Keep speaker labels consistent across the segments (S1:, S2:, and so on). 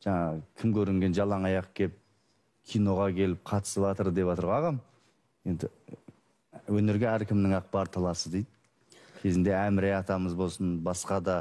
S1: жаңа кім көрінген жалаң аяқ кеп киноға келіп қатысып жатыр деп жатыр ағам. Енді өнерге әркімнің ақ бар таласы дейді. Кезінде Әміре атамыз болсын, басқа да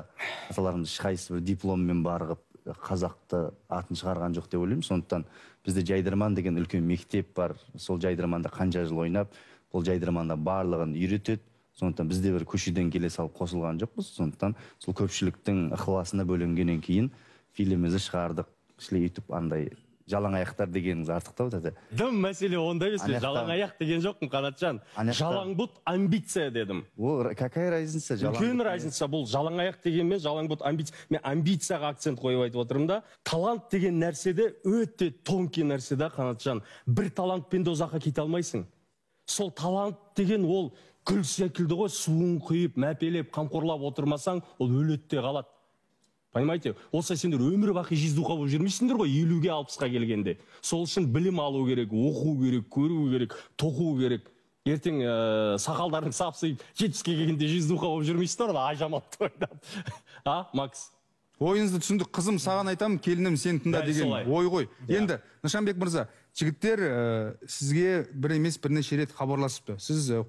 S1: аталарымыз ешқайсысы бір дипломмен барғып қазақты атын шығарған жоқ деп ойлаймын. Сондықтан бізде Жайдарман деген үлкен мектеп бар. Сол Жайдарманда қанша жыл ойнап, бұл Жайдарманда барлығын үйретеді. Сондықтан бізде бір көшеден келе салып қосылған жоқпыз. Сондықтан сол көпшіліктің ықыласына бөленгеннен кейін фильмімізді шығардық. Сөйтіп андай жалаң аяқтар дегеніңіз артықтау деді.
S2: Дым мәселе онда емес пе? Жалаң аяқ деген жоқпын, Қанатжан. Жалаң бұт амбиция дедім.
S1: Ол какая разница?
S2: Үлкен разница бұл. Жалаң аяқ деген мен жалаң бұт амбиция. Мен амбицияға акцент қойып айтып отырмын да. Талант деген нәрседе өте тонкий нәрсе да, Қанатжан. Бір талантпен де ұзаққа кете алмайсың. Сол талант деген ол гүл секілді ғой, суын құйып, мәпелеп, қамқорлап отырмасаң, ол өлетте қалады. Понимаете? Олса сендер өмір бақи жиздуға болып жүрмейсіңдер ғой, 50-ге 60-ға келгенде. Сол үшін білім алу керек, оқу керек, көру керек, тоқу керек. Ертең сақалдарың сапсайып, 70-ге келгенде жиздуға болып жүрмейсіңдер ғой, ажаматты ойнап. А, Макс?
S3: Ойыңызды түсіндік, қызым, саған айтамын, келінім сен тыңда деген ой ғой. Енді, Нышанбек мырза, жігіттер сізге бір емес бірнеше рет хабарласыпты. Сіз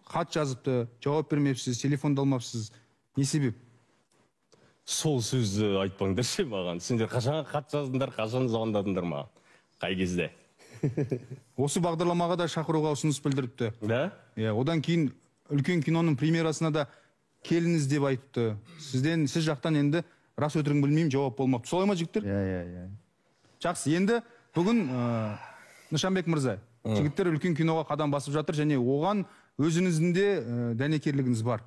S3: хат жазыпты, жауап бермепсіз, телефонды алмапсыз. Не себеп?
S2: Сол сөзді айтпаңдаршы маған. Сендер қашан хат жаздыңдар, қашан звондадыңдар маған? Қай кезде?
S3: Осы бағдарламаға да шақыруға ұсыныс білдіріпті.
S2: Да?
S3: Одан кейін үлкен киноның премьерасына да келіңіз деп айтыпты. Сіз жақтан енді рас өтірігін білмеймін, жауап болмапты. Солай ма жігіттер? Жақсы, енді бүгін Нышанбек мырза, жігіттер үлкен киноға қадам басып жатыр және оған өзіңіздің де дәнекерлігіңіз бар.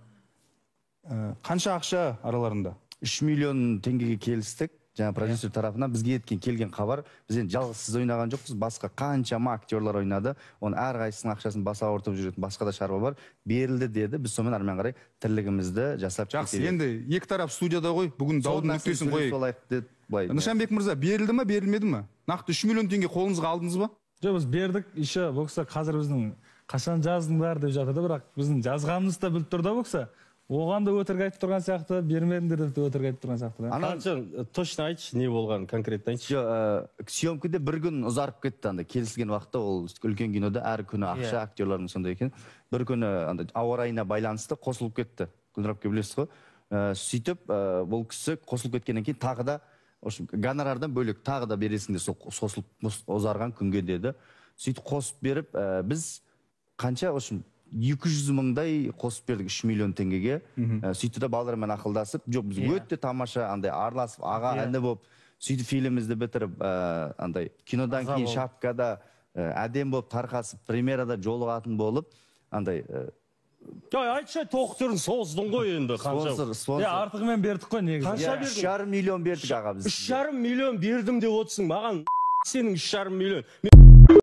S3: Қанша ақша араларында?
S1: 3 миллион теңгеге келістік. Жаңа продюсер тарапынан бізге келген хабар. Біз енді жалғыз ойнаған жоқпыз. Басқа қаншама актерлар ойнады. Оның әрқайсысының ақшасын баса ауыртып жүретін басқа да шаруа бар. Берілді деді. Біз сонымен әрмен қарай тірлігімізді жасап
S3: кетеміз. Жақсы, енді екі тарап студияда ғой. Бүгін даудың нүктесін қойып. Нышанбек мырза, берілді ме, берілмеді ме? Нақты 3 миллион теңге қолыңызға алдыңыз ба?
S4: Жоқ, біз бердік. Еще бокса қазір біздің қашан жаздыңдар деп жатыр да, бірақ біздің жазғанымыз да біліп тұр да бокса. Оған да өтірік айтып тұрған сияқты, бермедіңдер деп өтірік айтып тұрған сияқты.
S2: Қанатжан, точно айтшы, не болған, конкретно айтшы.
S1: Съемкіде бір күн ұзарып кетті. Келісілген уақытта ол үлкен кинода әр күні ақша актерлардың сондай екен. Бір күні ауа райына байланысты қосылып кетті. Гүлнұрапқа білесіз ғой. Сөйтіп, бұл кісі қосылып кеткеннен кейін тағы да гонорардан бөлек тағы да бересіңдер сол қосылып ұзарған күнге деді. Сөйтіп қосып беріп, біз қанша 200 мыңдай қосып бердік 3 миллион теңгеге. Сөйтті де балдармен ақылдасып, жоқ біз өтті тамаша араласып, аға әні болып, сөйтіп фильмімізді бітіріп, кинодан кейін шапкада әдем болып тарқасып, премьерада жолығатын болып,
S2: айтшы, тоқтырын создың ғой енді.
S4: Артығымен бердік қой негізі.
S2: Қанша бердің?
S1: 3,5 миллион бердік аға біз.
S2: 3,5 миллион бердім деп отырсың, маған сенің 3,5 миллион.